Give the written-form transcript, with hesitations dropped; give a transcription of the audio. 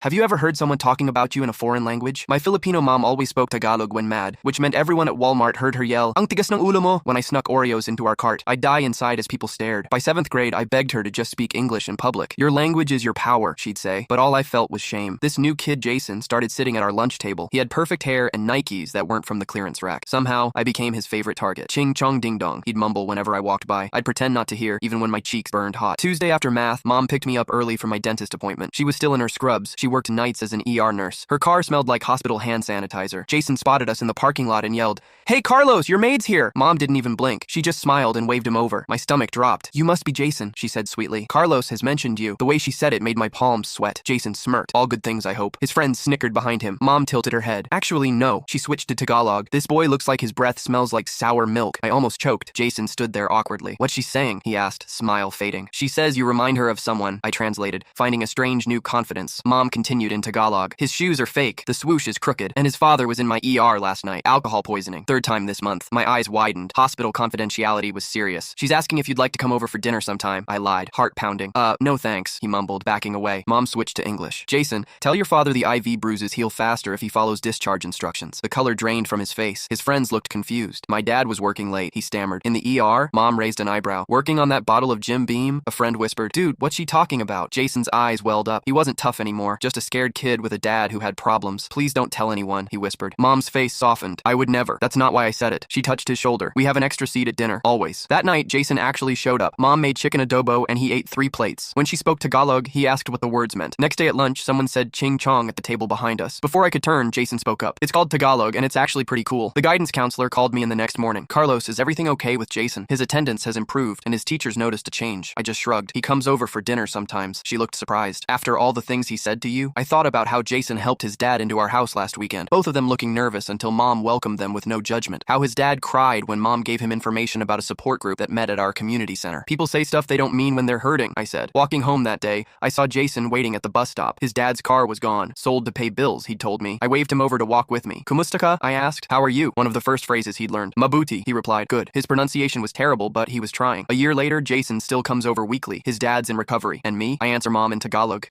Have you ever heard someone talking about you in a foreign language? My Filipino mom always spoke Tagalog when mad, which meant everyone at Walmart heard her yell, "Ang tigas ng ulo mo," when I snuck Oreos into our cart. I'd die inside as people stared. By 7th grade, I begged her to just speak English in public. "Your language is your power," she'd say. But all I felt was shame. This new kid, Jason, started sitting at our lunch table. He had perfect hair and Nikes that weren't from the clearance rack. Somehow, I became his favorite target. "Ching chong ding dong," he'd mumble whenever I walked by. I'd pretend not to hear, even when my cheeks burned hot. Tuesday after math, Mom picked me up early for my dentist appointment. She was still in her scrubs. She worked nights as an ER nurse. Her car smelled like hospital hand sanitizer. Jason spotted us in the parking lot and yelled, "Hey, Carlos, your maid's here!" Mom didn't even blink. She just smiled and waved him over. My stomach dropped. "You must be Jason," she said sweetly. "Carlos has mentioned you." The way she said it made my palms sweat. Jason smirked. All good things, I hope. His friends snickered behind him. Mom tilted her head. "Actually, no." She switched to Tagalog. "This boy looks like his breath smells like sour milk." I almost choked. Jason stood there awkwardly. "What's she saying?" he asked, smile fading. "She says you remind her of someone," I translated, finding a strange new confidence. Mom continued in Tagalog. "His shoes are fake. The swoosh is crooked. And his father was in my ER last night. Alcohol poisoning. 3rd time this month." My eyes widened. Hospital confidentiality was serious. "She's asking if you'd like to come over for dinner sometime," I lied, heart pounding. No thanks," he mumbled, backing away. Mom switched to English. "Jason, tell your father the IV bruises heal faster if he follows discharge instructions." The color drained from his face. His friends looked confused. "My dad was working late," he stammered. "In the ER?" Mom raised an eyebrow. "Working on that bottle of Jim Beam?" A friend whispered. "Dude, what's she talking about?" Jason's eyes welled up. He wasn't tough anymore, just a scared kid with a dad who had problems. "Please don't tell anyone," he whispered. Mom's face softened. "I would never. That's not why I said it." She touched his shoulder. "We have an extra seat at dinner, always." That night, Jason actually showed up. Mom made chicken adobo and he ate 3 plates. When she spoke Tagalog, he asked what the words meant. Next day at lunch, someone said ching chong at the table behind us. Before I could turn, Jason spoke up. "It's called Tagalog and it's actually pretty cool." The guidance counselor called me in the next morning. "Carlos, is everything okay with Jason? His attendance has improved and his teachers noticed a change." I just shrugged. "He comes over for dinner sometimes." She looked surprised. "After all the things he said to you?" I thought about how Jason helped his dad into our house last weekend, both of them looking nervous until Mom welcomed them with no judgment. How his dad cried when Mom gave him information about a support group that met at our community center. "People say stuff they don't mean when they're hurting," I said. Walking home that day, I saw Jason waiting at the bus stop. His dad's car was gone. Sold to pay bills, he'd told me. I waved him over to walk with me. "Kumusta ka?" I asked. "How are you?" One of the first phrases he'd learned. "Mabuti," he replied. Good. His pronunciation was terrible, but he was trying. A year later, Jason still comes over weekly. His dad's in recovery. And me? I answer Mom in Tagalog.